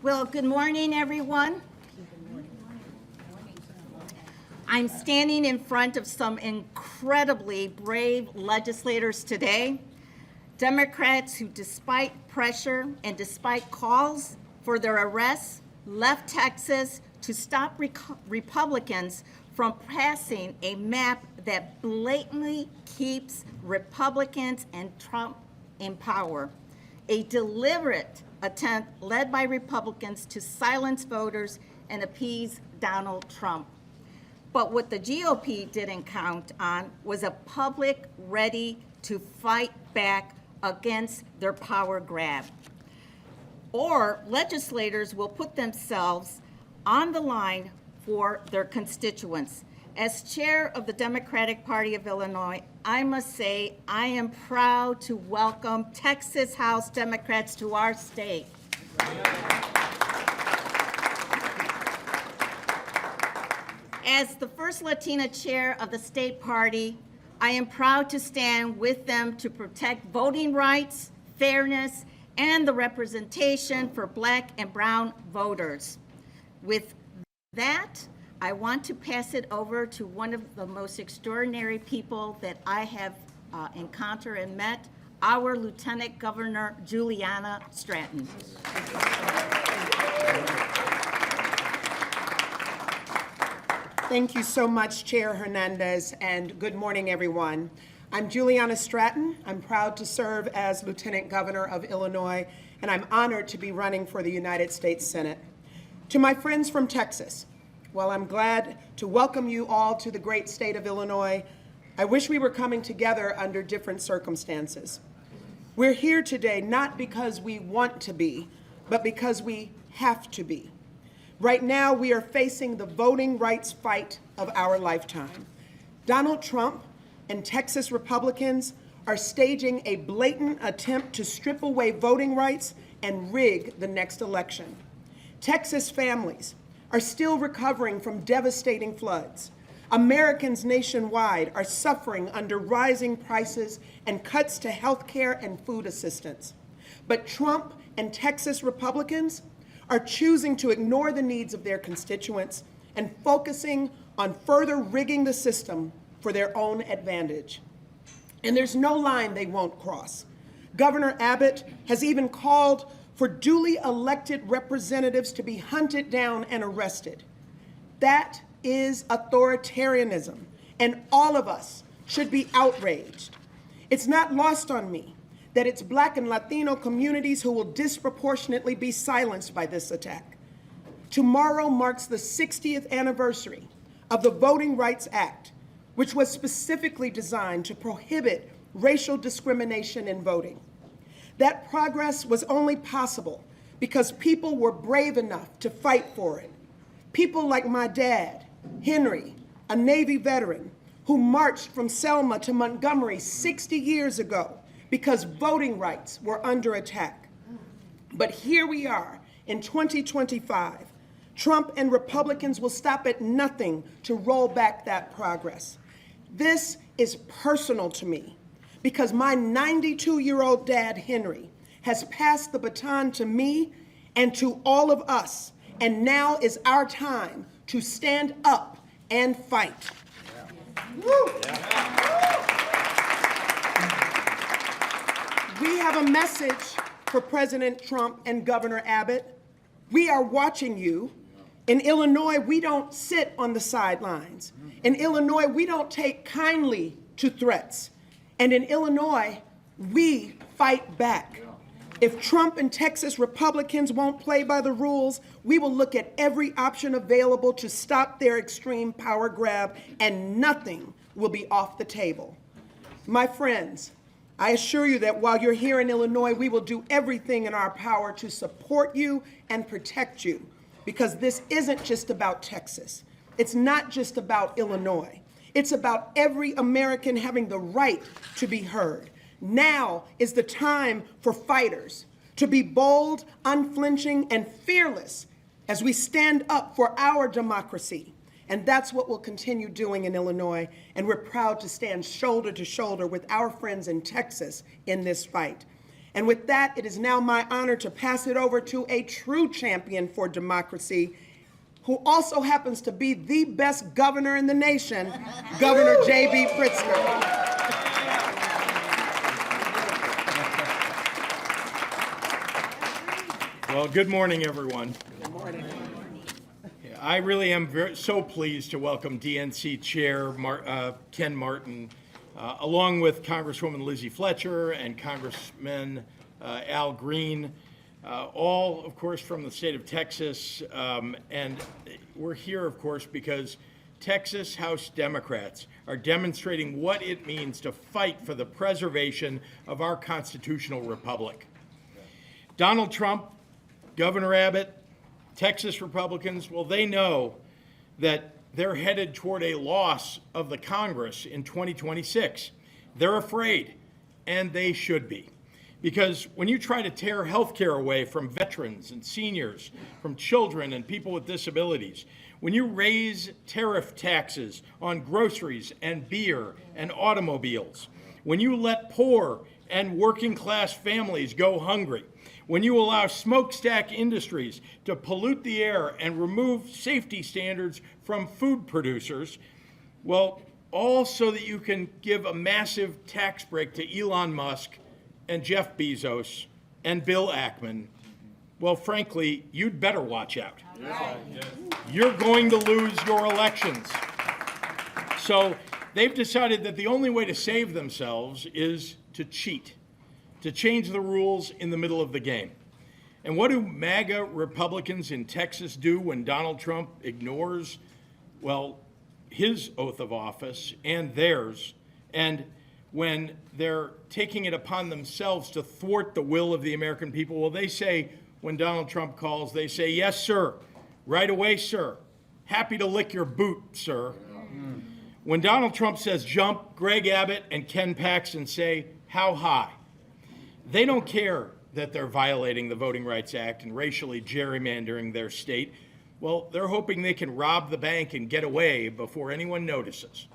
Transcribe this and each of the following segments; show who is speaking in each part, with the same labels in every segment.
Speaker 1: Well, good morning, everyone. I'm standing in front of some incredibly brave legislators today, Democrats who, despite pressure and despite calls for their arrests, left Texas to stop Republicans from passing a map that blatantly keeps Republicans and Trump in power. A deliberate attempt led by Republicans to silence voters and appease Donald Trump. But what the GOP didn't count on was a public ready to fight back against their power grab. Or legislators will put themselves on the line for their constituents. As chair of the Democratic Party of Illinois, I must say I am proud to welcome Texas House Democrats to our state. As the first Latina chair of the state party, I am proud to stand with them to protect voting rights, fairness, and the representation for Black and brown voters. With that, I want to pass it over to one of the most extraordinary people that I have encountered and met, our Lieutenant Governor Juliana Stratton.
Speaker 2: Thank you so much, Chair Hernandez, and good morning, everyone. I'm Juliana Stratton. I'm proud to serve as Lieutenant Governor of Illinois, and I'm honored to be running for the United States Senate. To my friends from Texas, while I'm glad to welcome you all to the great state of Illinois, I wish we were coming together under different circumstances. We're here today not because we want to be, but because we have to be. Right now, we are facing the voting rights fight of our lifetime. Donald Trump and Texas Republicans are staging a blatant attempt to strip away voting rights and rig the next election. Texas families are still recovering from devastating floods. Americans nationwide are suffering under rising prices and cuts to health care and food assistance. But Trump and Texas Republicans are choosing to ignore the needs of their constituents and focusing on further rigging the system for their own advantage. And there's no line they won't cross. Governor Abbott has even called for duly elected representatives to be hunted down and arrested. That is authoritarianism, and all of us should be outraged. It's not lost on me that it's Black and Latino communities who will disproportionately be silenced by this attack. Tomorrow marks the 60th anniversary of the Voting Rights Act, which was specifically designed to prohibit racial discrimination in voting. That progress was only possible because people were brave enough to fight for it. People like my dad, Henry, a Navy veteran, who marched from Selma to Montgomery 60 years ago because voting rights were under attack. But here we are in 2025. Trump and Republicans will stop at nothing to roll back that progress. This is personal to me because my 92-year-old dad, Henry, has passed the baton to me and to all of us, and now is our time to stand up and fight. Yeah. Woo. Yeah. We have a message for President Trump and Governor Abbott. We are watching you. In Illinois, we don't sit on the sidelines. In Illinois, we don't take kindly to threats. And in Illinois, we fight back. If Trump and Texas Republicans won't play by the rules, we will look at every option available to stop their extreme power grab, and nothing will be off the table. My friends, I assure you that while you're here in Illinois, we will do everything in our power to support you and protect you, because this isn't just about Texas. It's not just about Illinois. It's about every American having the right to be heard. Now is the time for fighters to be bold, unflinching, and fearless as we stand up for our democracy. And that's what we'll continue doing in Illinois, and we're proud to stand shoulder to shoulder with our friends in Texas in this fight. And with that, it is now my honor to pass it over to a true champion for democracy, who also happens to be the best governor in the nation, Governor J.B. Pritzker.
Speaker 3: Well, good morning, everyone.
Speaker 2: Good morning.
Speaker 3: I really am so pleased to welcome DNC Chair Ken Martin, along with Congresswoman Fletcher and Congressman Al Green, all, of course, from the state of Texas. And we're here, of course, because Texas House Democrats are demonstrating what it means to fight for the preservation of our constitutional republic. Donald Trump, Governor Abbott, Texas Republicans, well, they know that they're headed toward a loss of the Congress in 2026. They're afraid, and they should be. Because when you try to tear health care away from veterans and seniors, from children and people with disabilities, when you raise tariff taxes on groceries and beer and automobiles, when you let poor and working class families go hungry, when you allow smokestack industries to pollute the air and remove safety standards from food producers, well, all so that you can give a massive tax break to Elon Musk and Jeff Bezos and Bill Ackman, well, frankly, you'd better watch out. You're going to lose your elections. So they've decided that the only way to save themselves is to cheat, to change the rules in the middle of the game. And what do MAGA Republicans in Texas do when Donald Trump ignores, well, his oath of office and theirs, and when they're taking it upon themselves to thwart the will of the American people? Well, they say, when Donald Trump calls, they say, "Yes, sir. Right away, sir. Happy to lick your boot, sir." When Donald Trump says jump, Greg Abbott and Ken Paxton say, "How high?" They don't care that they're violating the Voting Rights Act and racially gerrymandering their state. Well, they're hoping they can rob the bank and get away before anyone notices.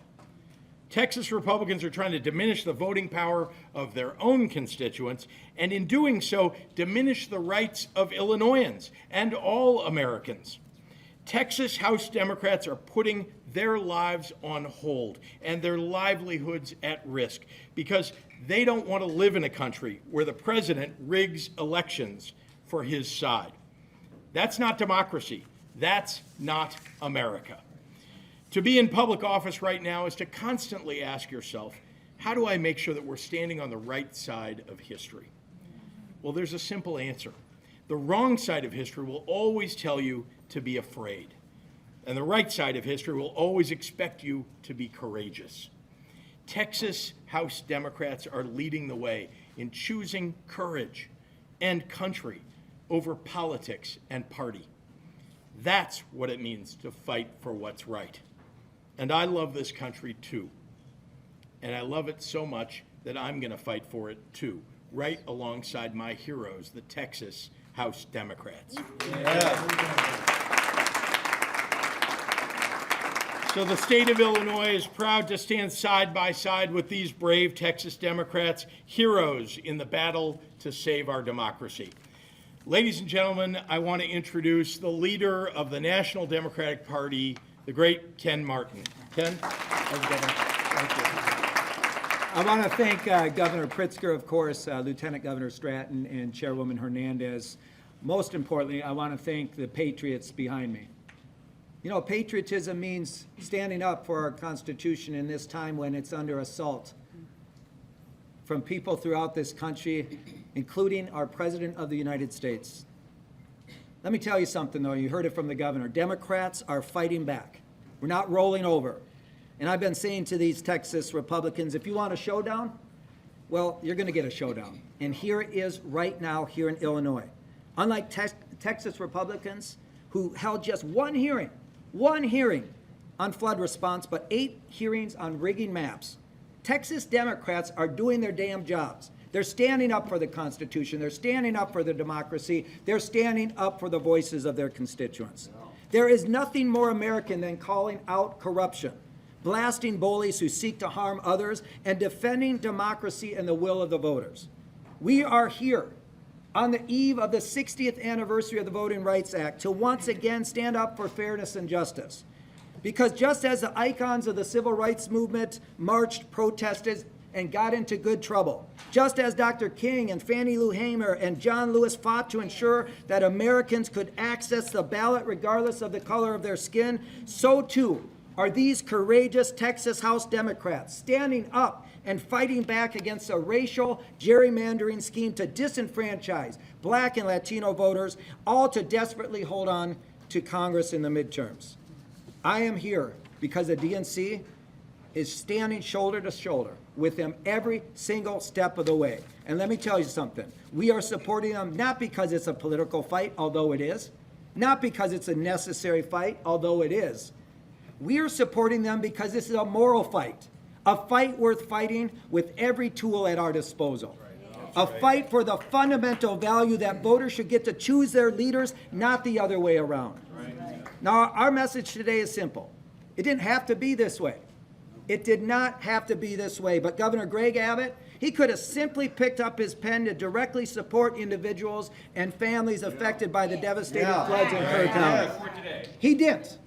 Speaker 3: Texas Republicans are trying to diminish the voting power of their own constituents, and in doing so, diminish the rights of Illinoisans and all Americans. Texas House Democrats are putting their lives on hold and their livelihoods at risk because they don't want to live in a country where the president rigs elections for his side. That's not democracy. That's not America. To be in public office right now is to constantly ask yourself, how do I make sure that we're standing on the right side of history? Well, there's a simple answer. The wrong side of history will always tell you to be afraid. And the right side of history will always expect you to be courageous. Texas House Democrats are leading the way in choosing courage and country over politics and party. That's what it means to fight for what's right. And I love this country too. And I love it so much that I'm going to fight for it too, right alongside my heroes, the Texas House Democrats. So the state of Illinois is proud to stand side by side with these brave Texas Democrats, heroes in the battle to save our democracy. Ladies and gentlemen, I want to introduce the leader of the National Democratic Party, the great Ken Martin. Ken?
Speaker 4: Thank you. I want to thank Governor Pritzker, of course, Lieutenant Governor Stratton, and Chairwoman Hernandez. Most importantly, I want to thank the patriots behind me. You know, patriotism means standing up for our Constitution in this time when it's under assault from people throughout this country, including our President of the United States. Let me tell you something, though. You heard it from the governor. Democrats are fighting back. We're not rolling over. And I've been saying to these Texas Republicans, if you want a showdown, well, you're going to get a showdown. And here it is right now here in Illinois. Unlike Texas Republicans who held just one hearing on flood response, but 8 hearings on rigging maps, Texas Democrats are doing their damn jobs. They're standing up for the Constitution. They're standing up for the democracy. They're standing up for the voices of their constituents. There is nothing more American than calling out corruption, blasting bullies who seek to harm others, and defending democracy and the will of the voters. We are here on the eve of the 60th anniversary of the Voting Rights Act to once again stand up for fairness and justice. Because just as the icons of the civil rights movement marched, protested, and got into good trouble, just as Dr. King and Fannie Lou Hamer and John Lewis fought to ensure that Americans could access the ballot regardless of the color of their skin, so too are these courageous Texas House Democrats standing up and fighting back against a racial gerrymandering scheme to disenfranchise Black and Latino voters, all to desperately hold on to Congress in the midterms. I am here because the DNC is standing shoulder to shoulder with them every single step of the way. And let me tell you something. We are supporting them not because it's a political fight, although it is, not because it's a necessary fight, although it is. We are supporting them because this is a moral fight, a fight worth fighting with every tool at our disposal. A fight for the fundamental value that voters should get to choose their leaders, not the other way around. Now, our message today is simple. It didn't have to be this way. It did not have to be this way, but Governor Greg Abbott, he could have simply picked up his pen to directly support individuals and families affected by the devastating floods in Kerr County. He didn't.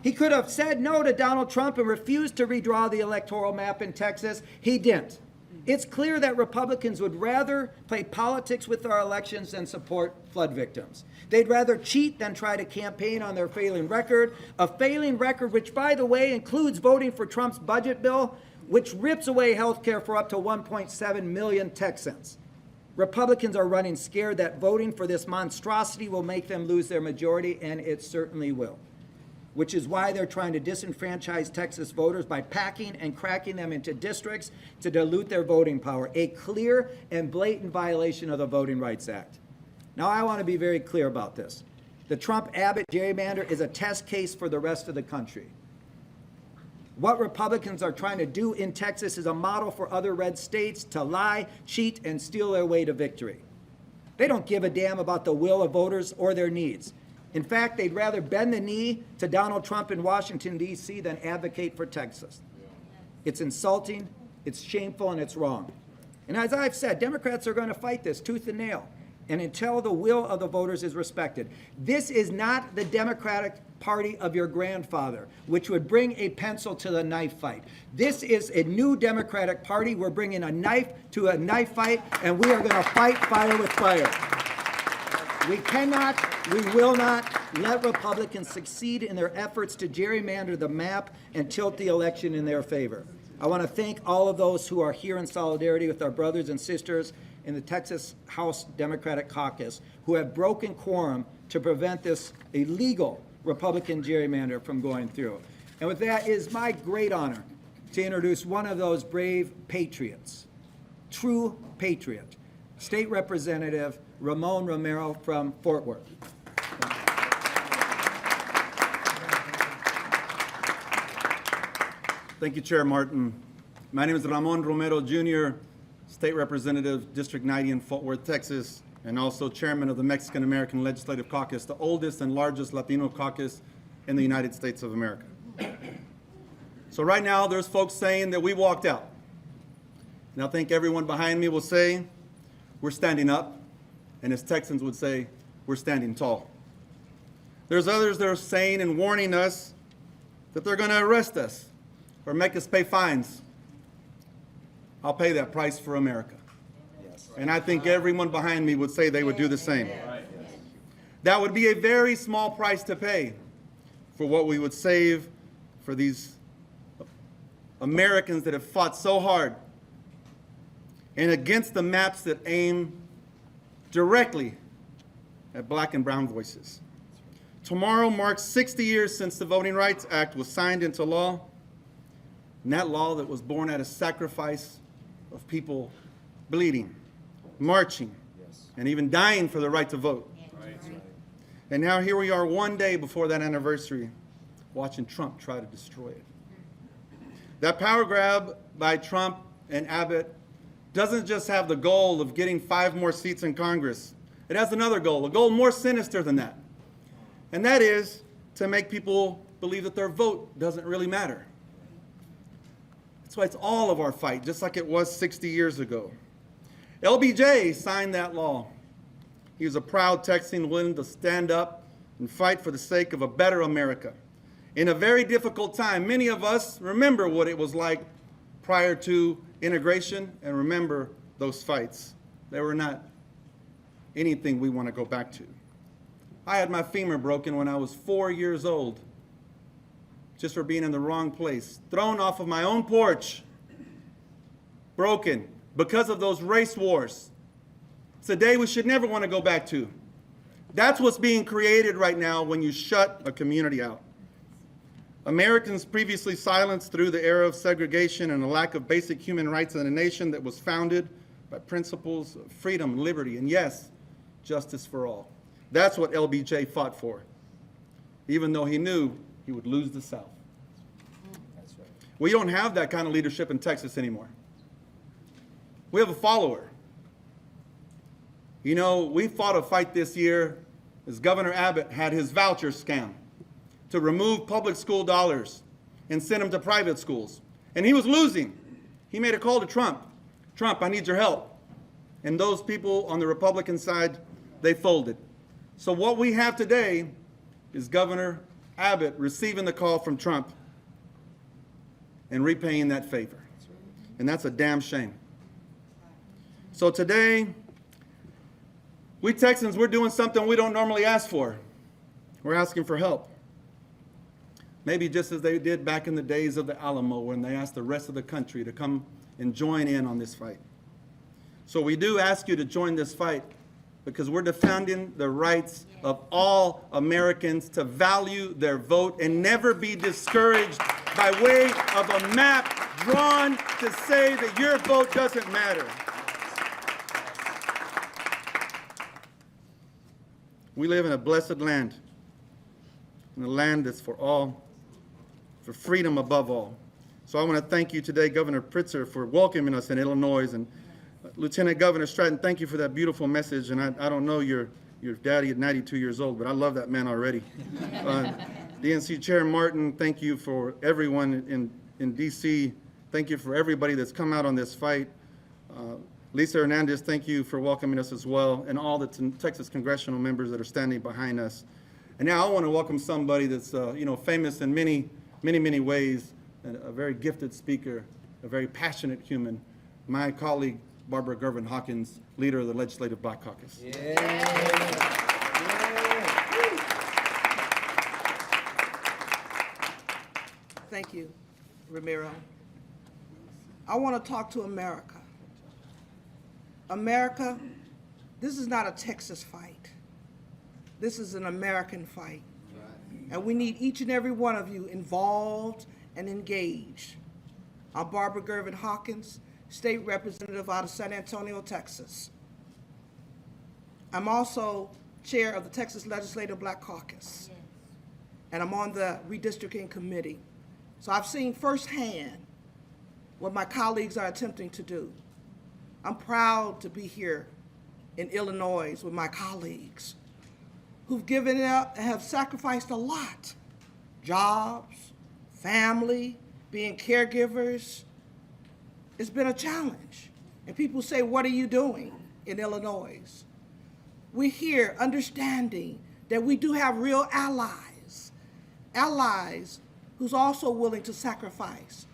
Speaker 4: He could have said no to Donald Trump and refused to redraw the electoral map in Texas. He didn't. It's clear that Republicans would rather play politics with our elections than support flood victims. They'd rather cheat than try to campaign on their failing record, a failing record which, by the way, includes voting for Trump's budget bill, which rips away health care for up to 1.7 million Texans. Republicans are running scared that voting for this monstrosity will make them lose their majority, and it certainly will. Which is why they're trying to disenfranchise Texas voters by packing and cracking them into districts to dilute their voting power, a clear and blatant violation of the Voting Rights Act. Now, I want to be very clear about this. The Trump-Abbott gerrymander is a test case for the rest of the country. What Republicans are trying to do in Texas is a model for other red states to lie, cheat, and steal their way to victory. They don't give a damn about the will of voters or their needs. In fact, they'd rather bend the knee to Donald Trump in Washington, D.C. than advocate for Texas. It's insulting, it's shameful, and it's wrong. And as I've said, Democrats are going to fight this tooth and nail, and until the will of the voters is respected. This is not the Democratic Party of your grandfather, which would bring a pencil to the knife fight. This is a new Democratic Party. We're bringing a knife to a knife fight, and we are going to fight fire with fire. We cannot, we will not let Republicans succeed in their efforts to gerrymander the map and tilt the election in their favor. I want to thank all of those who are here in solidarity with our brothers and sisters in the Texas House Democratic Caucus who have broken quorum to prevent this illegal Republican gerrymander from going through. And with that, it is my great honor to introduce one of those brave patriots, true patriot, State Representative Ramon Romero from Fort Worth.
Speaker 5: Thank you, Chair Martin. My name is Ramon Romero, Jr., State Representative, District 90 in Fort Worth, Texas, and also Chairman of the Mexican American Legislative Caucus, the oldest and largest Latino caucus in the United States of America. So right now, there's folks saying that we walked out. And I think everyone behind me will say, we're standing up. And as Texans would say, we're standing tall. There's others that are saying and warning us that they're going to arrest us or make us pay fines. I'll pay that price for America. Yes. And I think everyone behind me would say they would do the same. That would be a very small price to pay for what we would save for these Americans that have fought so hard and against the maps that aim directly at Black and brown voices. Tomorrow marks 60 years since the Voting Rights Act was signed into law, and that law that was born out of sacrifice of people bleeding, marching, and even dying for the right to vote. And now here we are one day before that anniversary, watching Trump try to destroy it. That power grab by Trump and Abbott doesn't just have the goal of getting 5 more seats in Congress. It has another goal, a goal more sinister than that. And that is to make people believe that their vote doesn't really matter. That's why it's all of our fight, just like it was 60 years ago. LBJ signed that law. He was a proud Texan willing to stand up and fight for the sake of a better America. In a very difficult time, many of us remember what it was like prior to integration and remember those fights. They were not anything we want to go back to. I had my femur broken when I was 4 years old, just for being in the wrong place, thrown off of my own porch, broken because of those race wars. It's a day we should never want to go back to. That's what's being created right now when you shut a community out. Americans previously silenced through the era of segregation and a lack of basic human rights in a nation that was founded by principles of freedom, liberty, and yes, justice for all. That's what LBJ fought for, even though he knew he would lose the South. We don't have that kind of leadership in Texas anymore. We have a follower. You know, we fought a fight this year as Governor Abbott had his voucher scam to remove public school dollars and send them to private schools. And he was losing. He made a call to Trump. Trump, I need your help. And those people on the Republican side, they folded. So what we have today is Governor Abbott receiving the call from Trump and repaying that favor. And that's a damn shame. So today, we Texans, we're doing something we don't normally ask for. We're asking for help. Maybe just as they did back in the days of the Alamo when they asked the rest of the country to come and join in on this fight. So we do ask you to join this fight because we're defending the rights of all Americans to value their vote and never be discouraged by way of a map drawn to say that your vote doesn't matter. We live in a blessed land, in a land that's for all, for freedom above all. So I want to thank you today, Governor Pritzker, for welcoming us in Illinois, and Lieutenant Governor Stratton, thank you for that beautiful message. And I don't know your daddy at 92 years old, but I love that man already. DNC Chair Martin, thank you for everyone in D.C. Thank you for everybody that's come out on this fight. Lisa Hernandez, thank you for welcoming us as well, and all the Texas congressional members that are standing behind us. And now I want to welcome somebody that's famous in many ways, and a very gifted speaker, a very passionate human, my colleague, Barbara Gervin Hawkins, leader of the Legislative Black Caucus.
Speaker 6: Thank you, Romero. I want to talk to America. America, this is not a Texas fight. This is an American fight. And we need each and every one of you involved and engaged. I'm Barbara Gervin Hawkins, State Representative out of San Antonio, Texas. I'm also chair of the Texas Legislative Black Caucus. And I'm on the redistricting committee. So I've seen firsthand what my colleagues are attempting to do. I'm proud to be here in Illinois with my colleagues who've given up and have sacrificed a lot. Jobs, family, being caregivers. It's been a challenge. And people say, what are you doing in Illinois? We're here understanding that we do have real allies who's also willing to sacrifice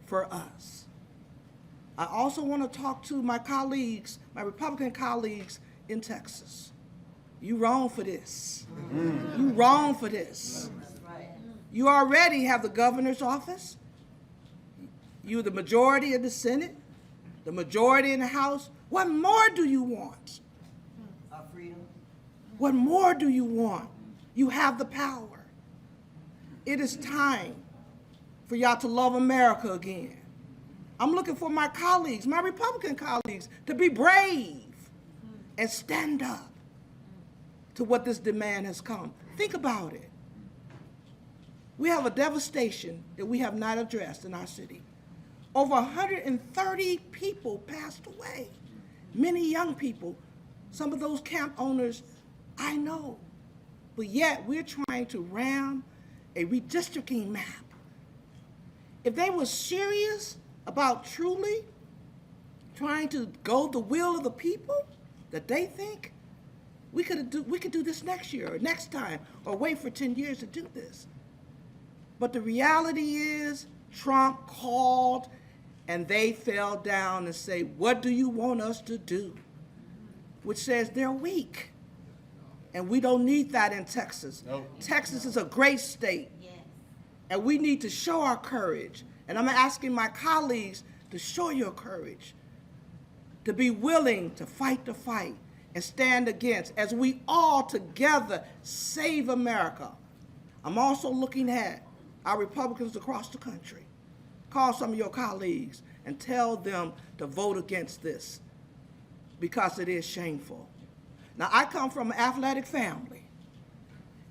Speaker 6: for us. I also want to talk to my colleagues, my Republican colleagues in Texas. You wrong for this. You wrong for this. You already have the governor's office. You're the majority in the Senate, the majority in the House. What more do you want? Freedom. What more do you want? You have the power. It is time for y'all to love America again. I'm looking for my colleagues, my Republican colleagues, to be brave and stand up to what this demand has come. Think about it. We have a devastation that we have not addressed in our city. Over 130 people passed away, many young people. Some of those camp owners I know, but yet we're trying to ram a redistricting map. If they were serious about truly trying to go the will of the people that they think? We could do this next year or next time, or wait for 10 years to do this. But the reality is, Trump called and they fell down and say, what do you want us to do? Which says they're weak. And we don't need that in Texas. Nope. Texas is a great state. Yes. And we need to show our courage. And I'm asking my colleagues to show your courage, to be willing to fight the fight and stand against, as we all together save America. I'm also looking at our Republicans across the country. Call some of your colleagues and tell them to vote against this, because it is shameful. Now, I come from an athletic family.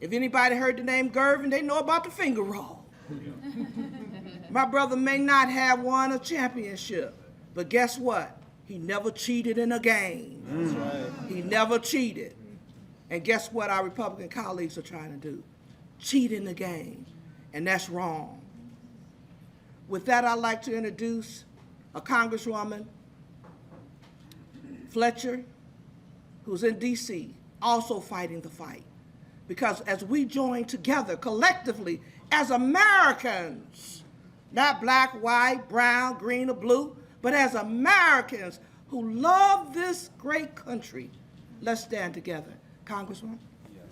Speaker 6: If anybody heard the name Gervin, they know about the finger roll. My brother may not have won a championship, but guess what? He never cheated in a game. That's right. He never cheated. And guess what our Republican colleagues are trying to do? Cheat in the game. And that's wrong. With that, I'd like to introduce a Congresswoman Fletcher, who's in DC, also fighting the fight. Because as we join together collectively as Americans, not black, white, brown, green, or blue, but as Americans who love this great country, let's stand together. Congresswoman? Yes.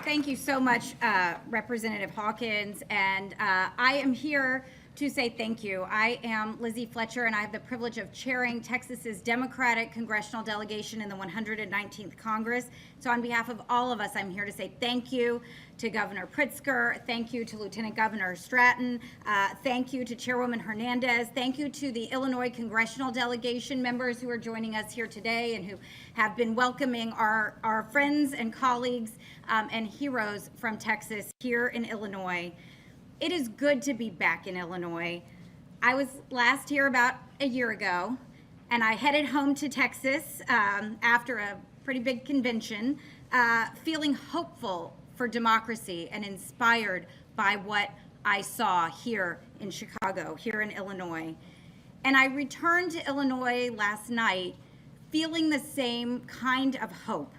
Speaker 7: Thank you so much, Representative Hawkins, and I am here to say thank you. I am Lizzie Fletcher, and I have the privilege of chairing Texas's Democratic congressional delegation in the 119th Congress. So on behalf of all of us, I'm here to say thank you to Governor Pritzker, thank you to Lieutenant Governor Stratton, thank you to Chairwoman Hernandez, thank you to the Illinois congressional delegation members who are joining us here today and who have been welcoming our friends and colleagues and heroes from Texas here in Illinois. It is good to be back in Illinois. I was last here about a year ago, and I headed home to Texas after a pretty big convention, feeling hopeful for democracy and inspired by what I saw here in Chicago, here in Illinois. And I returned to Illinois last night feeling the same kind of hope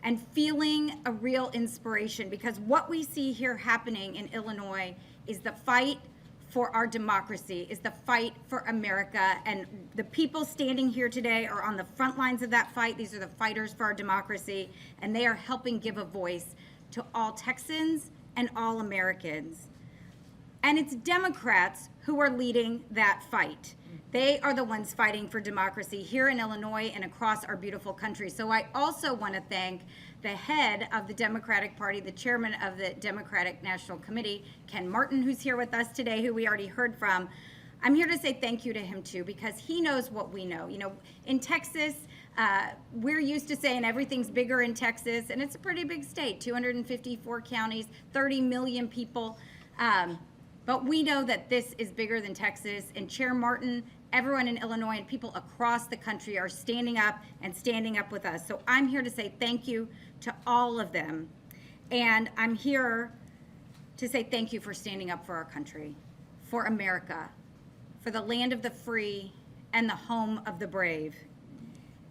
Speaker 7: and feeling a real inspiration, because what we see here happening in Illinois is the fight for our democracy, is the fight for America, and the people standing here today are on the front lines of that fight. These are the fighters for our democracy, and they are helping give a voice to all Texans and all Americans. And it's Democrats who are leading that fight. They are the ones fighting for democracy here in Illinois and across our beautiful country. So I also want to thank the head of the Democratic Party, the chairman of the Democratic National Committee, Ken Martin, who's here with us today, who we already heard from. I'm here to say thank you to him too, because he knows what we know. You know, in Texas, we're used to saying everything's bigger in Texas, and it's a pretty big state, 254 counties, 30 million people. But we know that this is bigger than Texas, and Chair Martin, everyone in Illinois, and people across the country are standing up with us. So I'm here to say thank you to all of them. And I'm here to say thank you for standing up for our country, for America, for the land of the free and the home of the brave.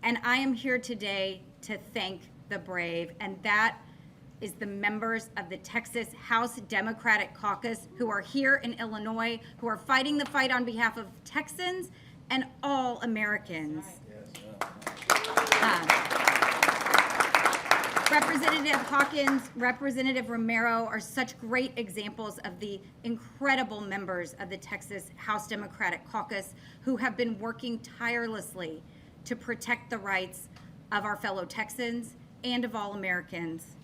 Speaker 7: And I am here today to thank the brave, and that is the members of the Texas House Democratic Caucus who are here in Illinois, who are fighting the fight on behalf of Texans and all Americans. Representative Hawkins, Representative Romero are such great examples of the incredible members of the Texas House Democratic Caucus who have been working tirelessly to protect the rights of our fellow Texans and of all Americans.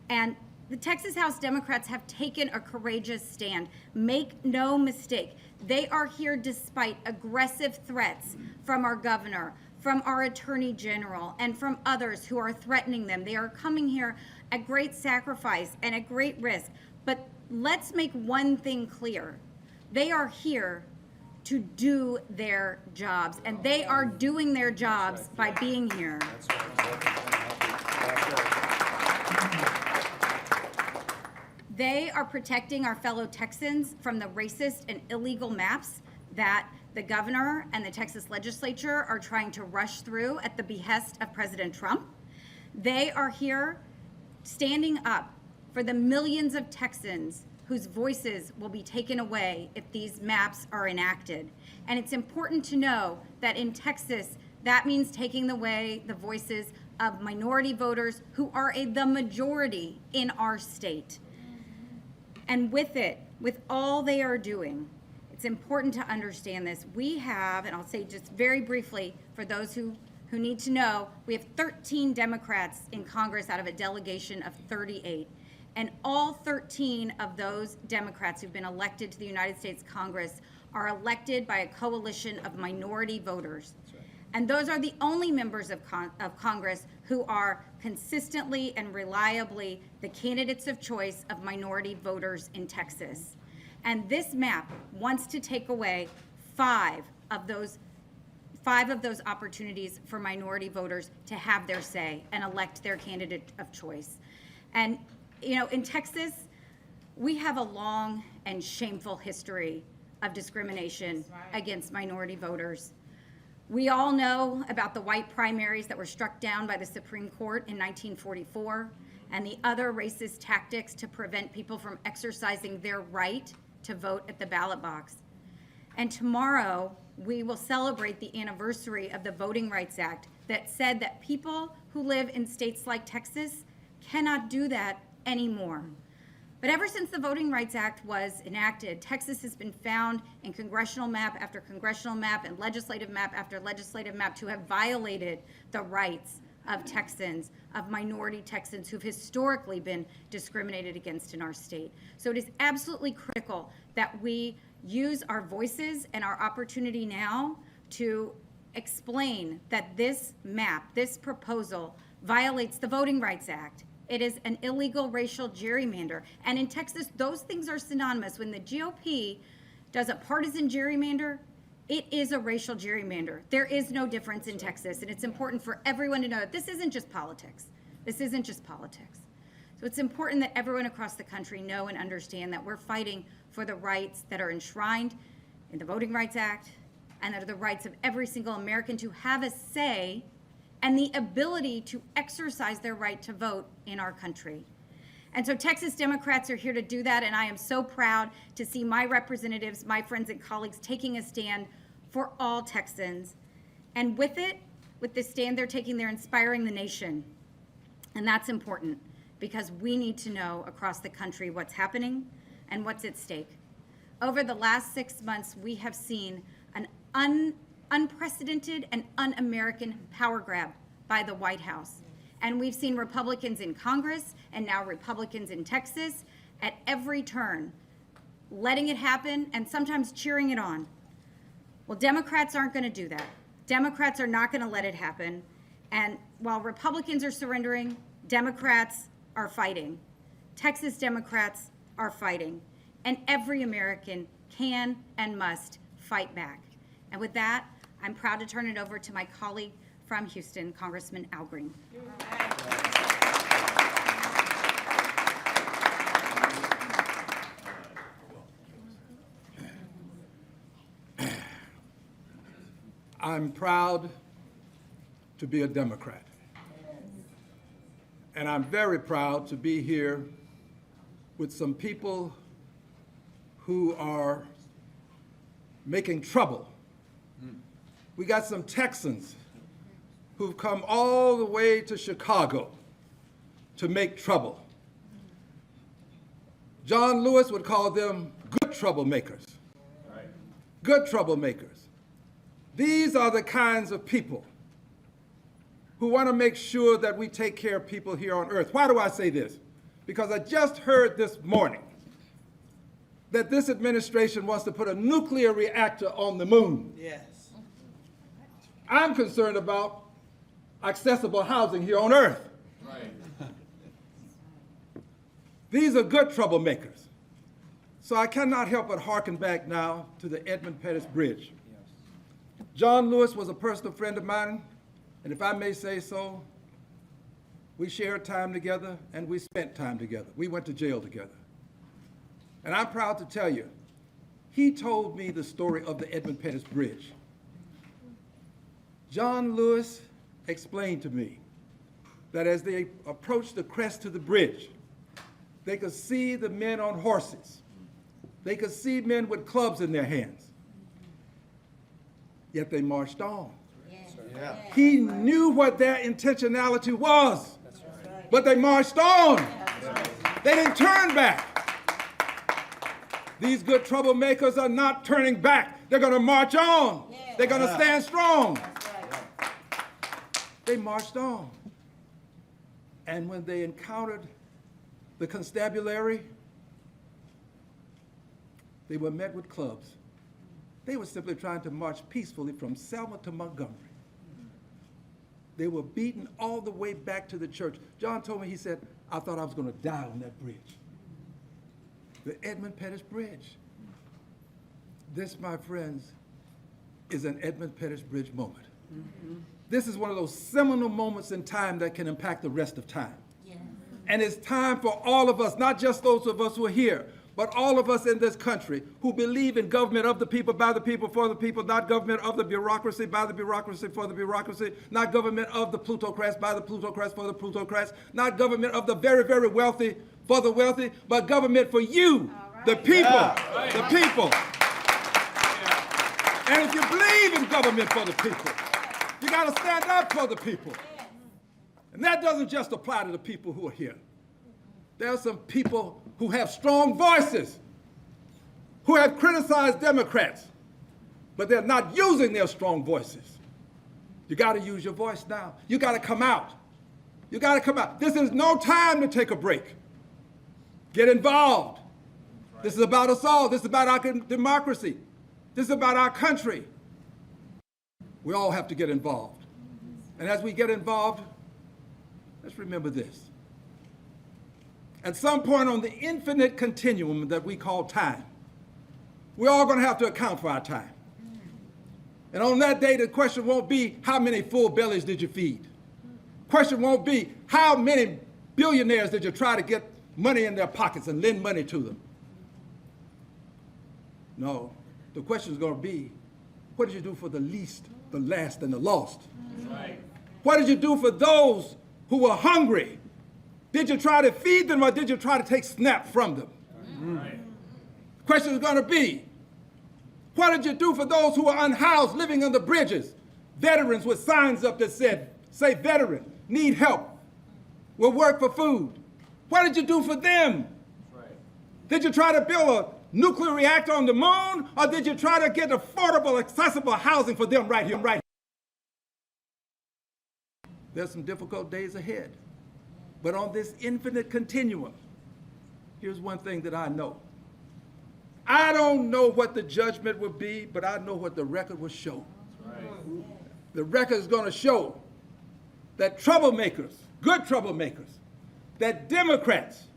Speaker 7: And the Texas House Democrats have taken a courageous stand. Make no mistake, they are here despite aggressive threats from our governor, from our attorney general, and from others who are threatening them. They are coming here at great sacrifice and at great risk. But let's make one thing clear. They are here to do their jobs, and they are doing their jobs by being here. They are protecting our fellow Texans from the racist and illegal maps that the governor and the Texas legislature are trying to rush through at the behest of President Trump. They are here standing up for the millions of Texans whose voices will be taken away if these maps are enacted. And it's important to know that in Texas, that means taking away the voices of minority voters who are the majority in our state. And with it, with all they are doing, it's important to understand this. We have, and I'll say just very briefly for those who need to know, we have 13 Democrats in Congress out of a delegation of 38. And all 13 of those Democrats who've been elected to the United States Congress are elected by a coalition of minority voters. And those are the only members of Congress who are consistently and reliably the candidates of choice of minority voters in Texas. And this map wants to take away five of those opportunities for minority voters to have their say and elect their candidate of choice. And, you know, in Texas, we have a long and shameful history of discrimination against minority voters. We all know about the white primaries that were struck down by the Supreme Court in 1944 and the other racist tactics to prevent people from exercising their right to vote at the ballot box. And tomorrow, we will celebrate the anniversary of the Voting Rights Act that said that people who live in states like Texas cannot do that anymore. But ever since the Voting Rights Act was enacted, Texas has been found in congressional map after congressional map and legislative map after legislative map to have violated the rights of Texans, of minority Texans who've historically been discriminated against in our state. So it is absolutely critical that we use our voices and our opportunity now to explain that this map, this proposal, violates the Voting Rights Act. It is an illegal racial gerrymander. And in Texas, those things are synonymous. When the GOP does a partisan gerrymander, it is a racial gerrymander. There is no difference in Texas. And it's important for everyone to know that this isn't just politics. This isn't just politics. So it's important that everyone across the country know and understand that we're fighting for the rights that are enshrined in the Voting Rights Act and that are the rights of every single American to have a say and the ability to exercise their right to vote in our country. And so Texas Democrats are here to do that, and I am so proud to see my representatives, my friends and colleagues taking a stand for all Texans. And with it, with the stand they're taking, they're inspiring the nation. And that's important because we need to know across the country what's happening and what's at stake. Over the last 6 months, we have seen an unprecedented and un-American power grab by the White House. And we've seen Republicans in Congress and now Republicans in Texas at every turn, letting it happen and sometimes cheering it on. Well, Democrats aren't going to do that. Democrats are not going to let it happen. And while Republicans are surrendering, Democrats are fighting. Texas Democrats are fighting. And every American can and must fight back. And with that, I'm proud to turn it over to my colleague from Houston, Congressman Al Green.
Speaker 8: I'm proud to be a Democrat. And I'm very proud to be here with some people who are making trouble. We got some Texans who've come all the way to Chicago to make trouble. John Lewis would call them good troublemakers. Right. Good troublemakers. These are the kinds of people who want to make sure that we take care of people here on earth. Why do I say this? Because I just heard this morning that this administration wants to put a nuclear reactor on the moon.
Speaker 6: Yes.
Speaker 8: I'm concerned about accessible housing here on earth.
Speaker 3: Right.
Speaker 8: These are good troublemakers. So I cannot help but hearken back now to the Edmund Pettus Bridge. John Lewis was a personal friend of mine, and if I may say so, we shared time together and we spent time together. We went to jail together. And I'm proud to tell you, he told me the story of the Edmund Pettus Bridge. John Lewis explained to me that as they approached the crest to the bridge, they could see the men on horses. They could see men with clubs in their hands. Yet they marched on. Yeah. He knew what their intentionality was, but they marched on. They didn't turn back. These good troublemakers are not turning back. They're going to march on. They're going to stand strong. They marched on. And when they encountered the constabulary, they were met with clubs. They were simply trying to march peacefully from Selma to Montgomery. They were beaten all the way back to the church. John told me, he said, I thought I was going to die on that bridge. The Edmund Pettus Bridge. This, my friends, is an Edmund Pettus Bridge moment. This is one of those seminal moments in time that can impact the rest of time. And it's time for all of us, not just those of us who are here, but all of us in this country who believe in government of the people, by the people, for the people, not government of the bureaucracy, by the bureaucracy, for the bureaucracy, not government of the plutocrats, by the plutocrats, for the plutocrats, not government of the very, very wealthy, for the wealthy, but government for you, the people, the people. And if you believe in government for the people, you got to stand up for the people. And that doesn't just apply to the people who are here. There are some people who have strong voices, who have criticized Democrats, but they're not using their strong voices. You got to use your voice now. You got to come out. You got to come out. This is no time to take a break. Get involved. This is about us all. This is about our democracy. This is about our country. We all have to get involved. And as we get involved, let's remember this. At some point on the infinite continuum that we call time, we're all going to have to account for our time. And on that day, the question won't be, how many full bellies did you feed? Question won't be, how many billionaires did you try to get money in their pockets and lend money to them? No, the question is going to be, what did you do for the least, the last, and the lost? Right. What did you do for those who were hungry? Did you try to feed them, or did you try to take SNAP from them? Right. The question is going to be, what did you do for those who are unhoused, living under bridges? Veterans with signs up that say veteran, need help, will work for food. What did you do for them? Right. Did you try to build a nuclear reactor on the moon, or did you try to get affordable, accessible housing for them right here, right here? There's some difficult days ahead. But on this infinite continuum, here's one thing that I know. I don't know what the judgment will be, but I know what the record will show. Right. The record is going to show that troublemakers, good troublemakers, that Democrats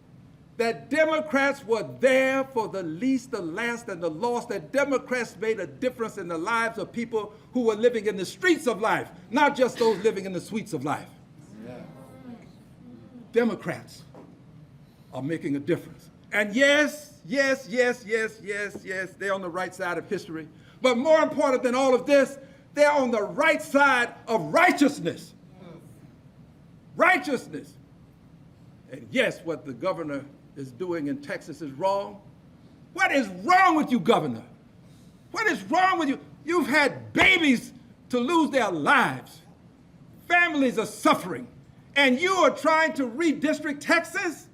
Speaker 8: were there for the least, the last, and the lost, that Democrats made a difference in the lives of people who were living in the streets of life, not just those living in the suites of life. Yeah. Democrats are making a difference. And yes, they're on the right side of history. But more important than all of this, they're on the right side of righteousness. Righteousness. And yes, what the governor is doing in Texas is wrong. What is wrong with you, governor? What is wrong with you? You've had babies to lose their lives. Families are suffering. And you are trying to redistrict Texas?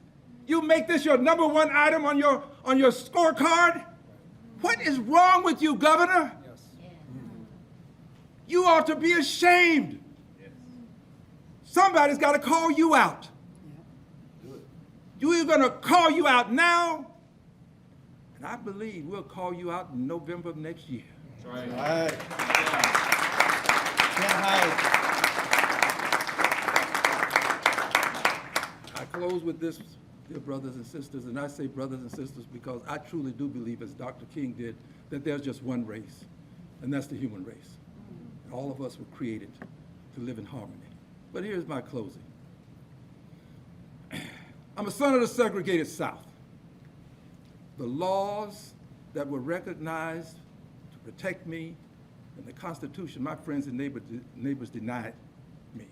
Speaker 8: You make this your number one item on your scorecard? What is wrong with you, governor? Yes. You ought to be ashamed. Yes. Somebody's got to call you out. We're going to call you out now, and I believe we'll call you out in November of next year. That's right. All right. Can't hide. I close with this, dear brothers and sisters, and I say brothers and sisters because I truly do believe, as Dr. King did, that there's just one race, and that's the human race. And all of us were created to live in harmony. But here's my closing. I'm a son of the segregated South. the laws that were recognized to protect me and the Constitution, my friends and neighbors denied me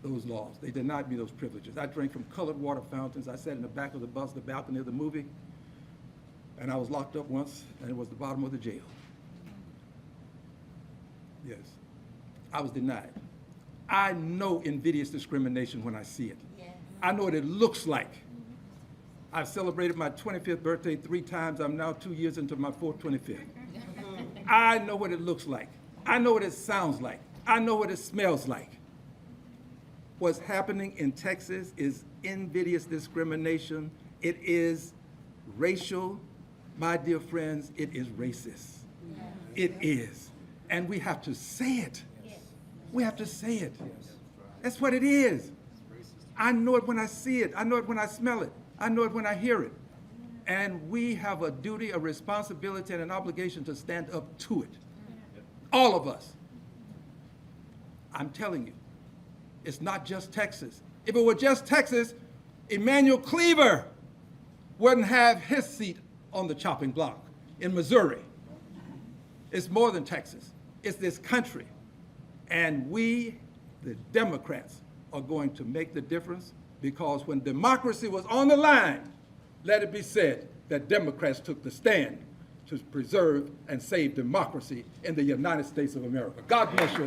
Speaker 8: those laws. They denied me those privileges. I drank from colored water fountains. I sat in the back of the bus, the balcony of the movie, and I was locked up once, and it was the bottom of the jail. Yes, I was denied. I know invidious discrimination when I see it. I know what it looks like. I've celebrated my 25th birthday 3 times. I'm now 2 years into my 25th. I know what it looks like. I know what it sounds like. I know what it smells like. What's happening in Texas is invidious discrimination. It is racial. My dear friends, it is racist. It is. And we have to say it. We have to say it. That's what it is. I know it when I see it. I know it when I smell it. I know it when I hear it. And we have a duty, a responsibility, and an obligation to stand up to it. All of us. I'm telling you, it's not just Texas. If it were just Texas, Emmanuel Cleaver wouldn't have his seat on the chopping block in Missouri. It's more than Texas. It's this country. And we, the Democrats, are going to make the difference, because when democracy was on the line, let it be said that Democrats took the stand to preserve and save democracy in the United States of America. God bless you.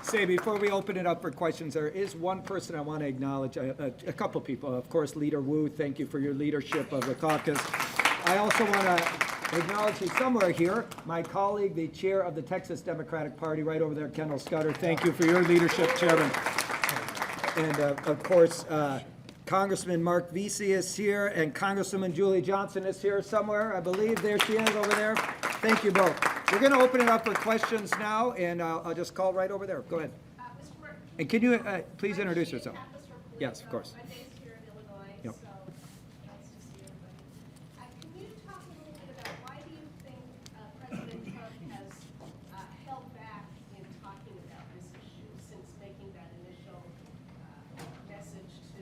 Speaker 4: Say, before we open it up for questions, there is one person I want to acknowledge, a couple people. Of course, Leader Wu, thank you for your leadership of the caucus. I also want to acknowledge you somewhere here, my colleague, the chair of the Texas Democratic Party, right over there, Kendall Scudder. Thank you for your leadership, Chairman. And of course, Congressman Mark Vesey is here, and Congresswoman Julie Johnson is here somewhere, I believe. There she is over there. Thank you both. We're going to open it up for questions now, and I'll just call right over there. Go ahead. And can you please introduce yourself? Yes, of course.
Speaker 9: I'm based here in Illinois,
Speaker 4: Yep.
Speaker 9: so nice to see everybody. Can you talk a little bit about why do you think President Trump has held back in talking about this issue since making that initial message to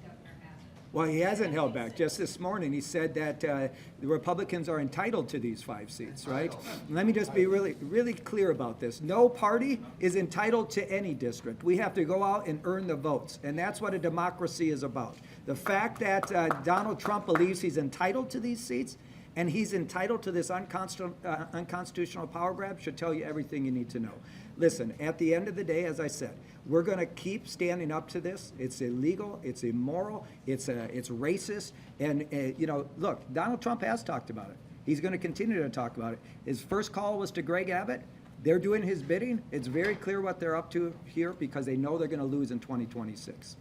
Speaker 9: Governor Abbott?
Speaker 4: Well, he hasn't held back. Just this morning, he said that the Republicans are entitled to these 5 seats, right? Let me just be really, really clear about this. No party is entitled to any district. We have to go out and earn the votes, and that's what a democracy is about. The fact that Donald Trump believes he's entitled to these seats and he's entitled to this unconstitutional power grab should tell you everything you need to know. Listen, at the end of the day, as I said, we're going to keep standing up to this. It's illegal. It's immoral. It's racist. And, you know, look, Donald Trump has talked about it. He's going to continue to talk about it. His first call was to Greg Abbott. They're doing his bidding. It's very clear what they're up to here because they know they're going to lose in 2026.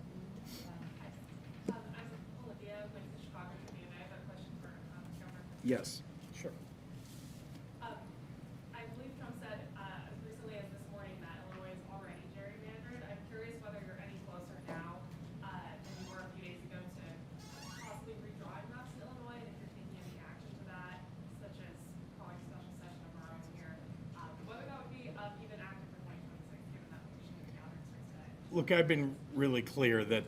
Speaker 10: I'm Olivia with the Chicago Tribune. I have a question for Governor.
Speaker 4: Yes. Sure.
Speaker 10: I believe Trump said as recently as this morning that Illinois is already gerrymandered. I'm curious whether you're any closer now than you were a few days ago to possibly redrawing maps in Illinois, and if you're taking any action to that, such as calling a special session of our own here, whether that would be even active for 2026, given that position of the gathering today.
Speaker 3: Look, I've been really clear that,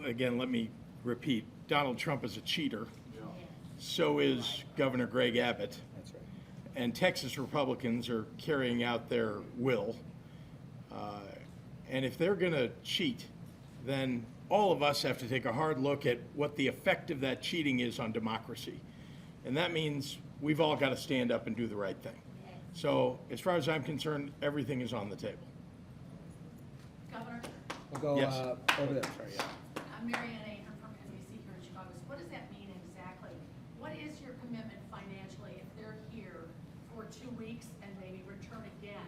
Speaker 3: again, let me repeat, Donald Trump is a cheater. So is Governor Greg Abbott.
Speaker 4: That's right.
Speaker 3: And Texas Republicans are carrying out their will. And if they're going to cheat, then all of us have to take a hard look at what the effect of that cheating is on democracy. And that means we've all got to stand up and do the right thing. So as far as I'm concerned, everything is on the table.
Speaker 11: Governor,
Speaker 4: We'll go
Speaker 3: Yes.
Speaker 4: over there. Sorry, yeah.
Speaker 11: I'm Marianne Ahern from NBC here in Chicago. So what does that mean exactly? What is your commitment financially if they're here for 2 weeks and maybe return again?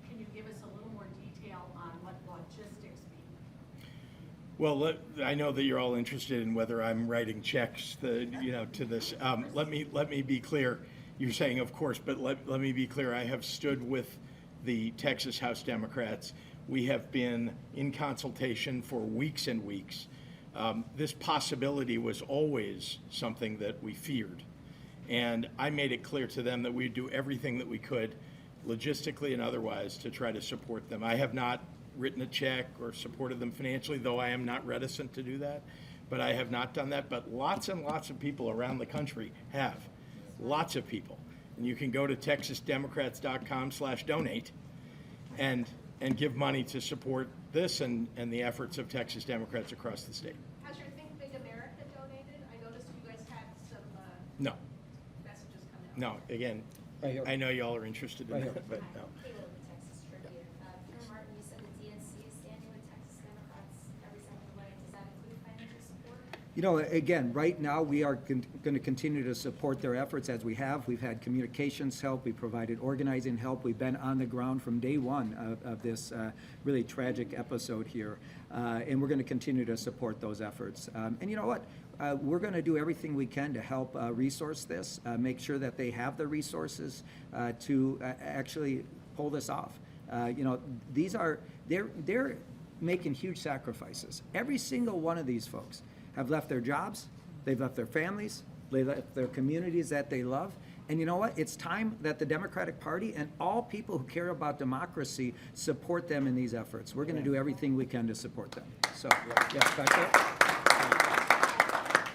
Speaker 11: Can you give us a little more detail on what logistics mean?
Speaker 3: Well, I know that you're all interested in whether I'm writing checks, to this. Let me be clear. You're saying, of course, but let me be clear. I have stood with the Texas House Democrats. We have been in consultation for weeks and weeks. This possibility was always something that we feared. And I made it clear to them that we'd do everything that we could, logistically and otherwise, to try to support them. I have not written a check or supported them financially, though I am not reticent to do that. But I have not done that. But lots and lots of people around the country have. Lots of people. And you can go to texasdemocrats.com/donate and give money to support this and the efforts of Texas Democrats across the state.
Speaker 9: Has your Think Big America donated? I noticed you guys had some
Speaker 3: No,
Speaker 9: messages come out.
Speaker 3: no, again,
Speaker 4: Right here.
Speaker 3: I know y'all are interested in
Speaker 4: Right here.
Speaker 3: that, but no.
Speaker 12: Caleb with Texas Tribune. Ken Martin, you said the DNC is standing with Texas Democrats every step of the way. Does that include financial support?
Speaker 4: You know, again, right now, we are going to continue to support their efforts as we have. We've had communications help, we provided organizing help, we've been on the ground from day one of this really tragic episode here, and we're going to continue to support those efforts. And you know what? We're going to do everything we can to help resource this, make sure that they have the resources to actually pull this off. You know, they're making huge sacrifices. Every single one of these folks have left their jobs, they've left their families, they left their communities that they love. And you know what? It's time that the Democratic Party and all people who care about democracy support them in these efforts. We're going to do everything we can to support them. So, yeah, back there.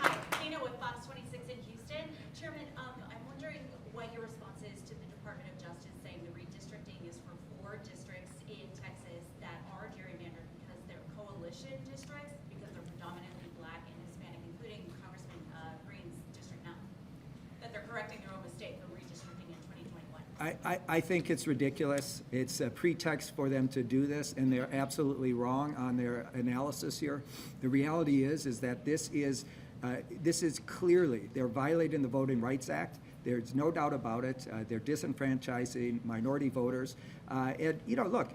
Speaker 13: Hi, Tina with Fox 26 in Houston. Chairman, I'm wondering what your response is to the Department of Justice saying the redistricting is for 4 districts in Texas that are gerrymandered because they're coalition districts, because they're predominantly black and Hispanic, including Congressman Green's District 9, that they're correcting their own mistake for redistricting in 2021.
Speaker 4: I think it's ridiculous. It's a pretext for them to do this, and they're absolutely wrong on their analysis here. The reality is that this is clearly, they're violating the Voting Rights Act. There's no doubt about it. They're disenfranchising minority voters. And, you know, look,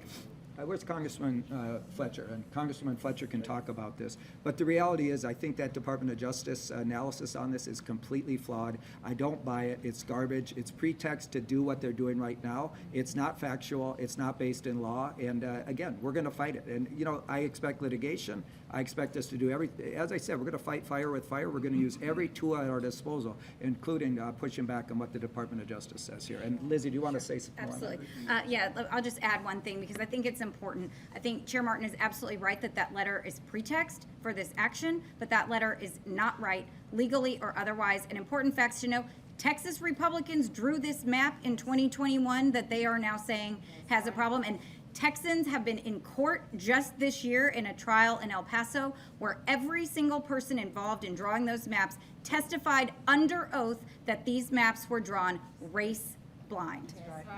Speaker 4: where's Congressman Fletcher? And Congresswoman Fletcher can talk about this. But the reality is, I think that Department of Justice analysis on this is completely flawed. I don't buy it. It's garbage. It's pretext to do what they're doing right now. It's not factual. It's not based in law. And again, we're going to fight it. And, you know, I expect litigation. I expect us to do everything. As I said, we're going to fight fire with fire. We're going to use every tool at our disposal, including pushing back on what the Department of Justice says here. And Lizzie, do you want to say something more on that?
Speaker 7: Absolutely. Yeah, I'll just add one thing because I think it's important. I think Chair Martin is absolutely right that that letter is pretext for this action, but that letter is not right legally or otherwise. And important facts to know, Texas Republicans drew this map in 2021 that they are now saying has a problem. And Texans have been in court just this year in a trial in El Paso where every single person involved in drawing those maps testified under oath that these maps were drawn race blind.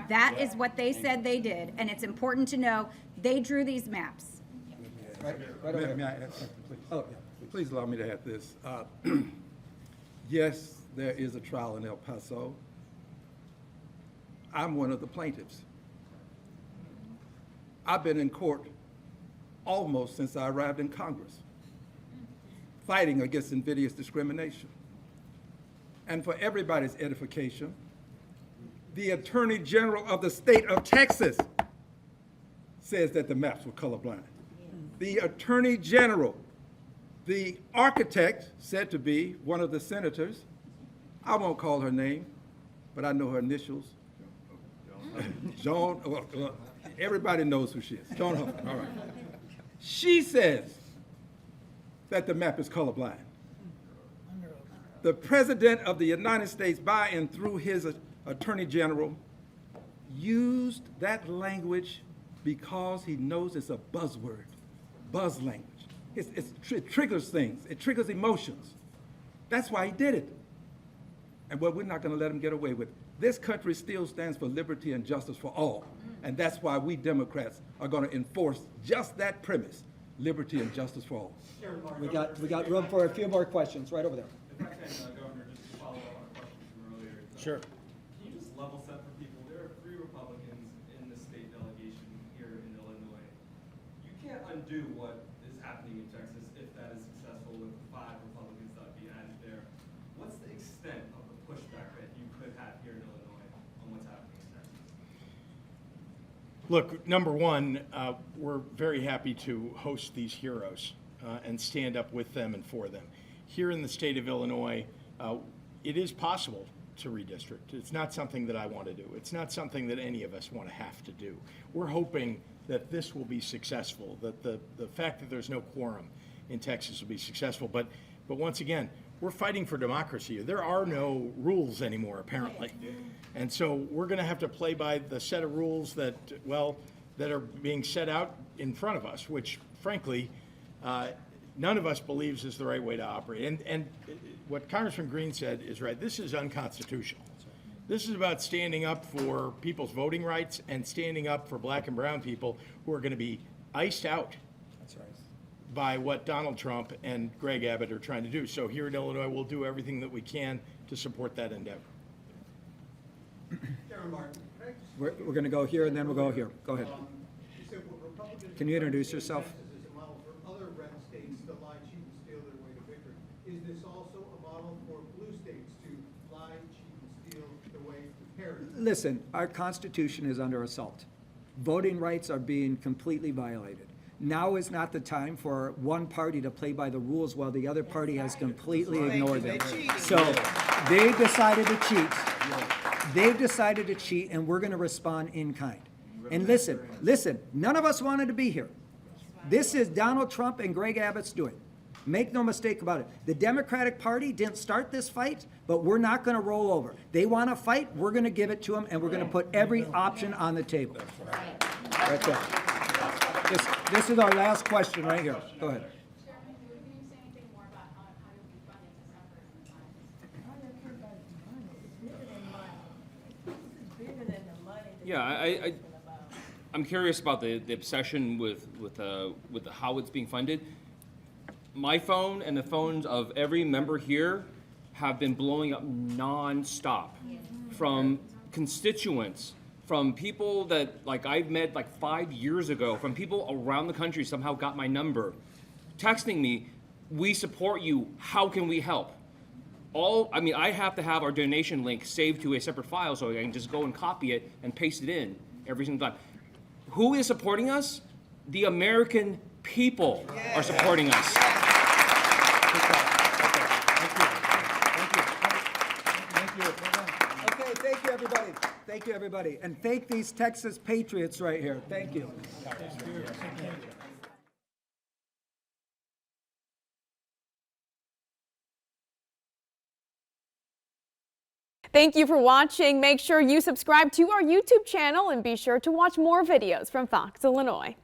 Speaker 7: That is what they said they did, and it's important to know they drew these maps.
Speaker 4: Right over there.
Speaker 8: May I add something, please?
Speaker 4: Oh, yeah.
Speaker 8: Please allow me to add this. Yes, there is a trial in El Paso. I'm one of the plaintiffs. I've been in court almost since I arrived in Congress, fighting against invidious discrimination. And for everybody's edification, the Attorney General of the state of Texas says that the maps were colorblind. The Attorney General, the architect said to be one of the senators, I won't call her name, but I know her initials. Joan, well, everybody knows who she is. Joan Huffman, all right. She says that the map is colorblind. The President of the United States, by and through his Attorney General, used that language because he knows it's a buzzword, buzz language. It triggers things. It triggers emotions. That's why he did it. And well, we're not going to let him get away with it. This country still stands for liberty and justice for all. And that's why we Democrats are going to enforce just that premise, liberty and justice for all.
Speaker 4: We got room for a few more questions right over there.
Speaker 14: If I can, Governor, just to follow up on a question from earlier.
Speaker 3: Sure.
Speaker 14: Can you just level set for people? There are 3 Republicans in the state delegation here in Illinois. You can't undo what is happening in Texas if that is successful with 5 Republicans that would be added there. What's the extent of the pushback that you could have here in Illinois on what's happening in Texas?
Speaker 3: Look, number one, we're very happy to host these heroes and stand up with them and for them. Here in the state of Illinois, it is possible to redistrict. It's not something that I want to do. It's not something that any of us want to have to do. We're hoping that this will be successful, that the fact that there's no quorum in Texas will be successful. But once again, we're fighting for democracy. There are no rules anymore, apparently. And so we're going to have to play by the set of rules that, well, that are being set out in front of us, which frankly, none of us believes is the right way to operate. And what Congressman Green said is right. This is unconstitutional. This is about standing up for people's voting rights and standing up for black and brown people who are going to be iced out by what Donald Trump and Greg Abbott are trying to do. So here in Illinois, we'll do everything that we can to support that endeavor.
Speaker 5: Chairman Martin.
Speaker 4: We're going to go here and then we'll go here. Go ahead. Can you introduce yourself?
Speaker 15: Is a model for other red states to lie, cheat, and steal their way to victory. Is this also a model for blue states to lie, cheat, and steal their way to parity?
Speaker 4: Listen, our Constitution is under assault. Voting rights are being completely violated. Now is not the time for one party to play by the rules while the other party has completely ignored them. So they decided to cheat. They've decided to cheat, and we're going to respond in kind. And listen, none of us wanted to be here. This is Donald Trump and Greg Abbott's doing. Make no mistake about it. The Democratic Party didn't start this fight, but we're not going to roll over. They want to fight, we're going to give it to them, and we're going to put every option on the table. That's it. This is our last question right here. Go ahead.
Speaker 11: Chairman, can you say anything more about how you'll be funding this effort?
Speaker 16: Yeah, I'm curious about the obsession with how it's being funded. My phone and the phones of every member here have been blowing up nonstop from constituents, from people that I've met 5 years ago, from people around the country somehow got my number, texting me, "We support you. How can we help?" I have to have our donation link saved to a separate file so I can just go and copy it and paste it in every single time. Who is supporting us? The American people are supporting us.
Speaker 4: Okay, thank you, everybody. Thank you, everybody. And thank these Texas patriots right here. Thank you.
Speaker 17: Thank you for watching. Make sure you subscribe to our YouTube channel and be sure to watch more videos from Fox, Illinois.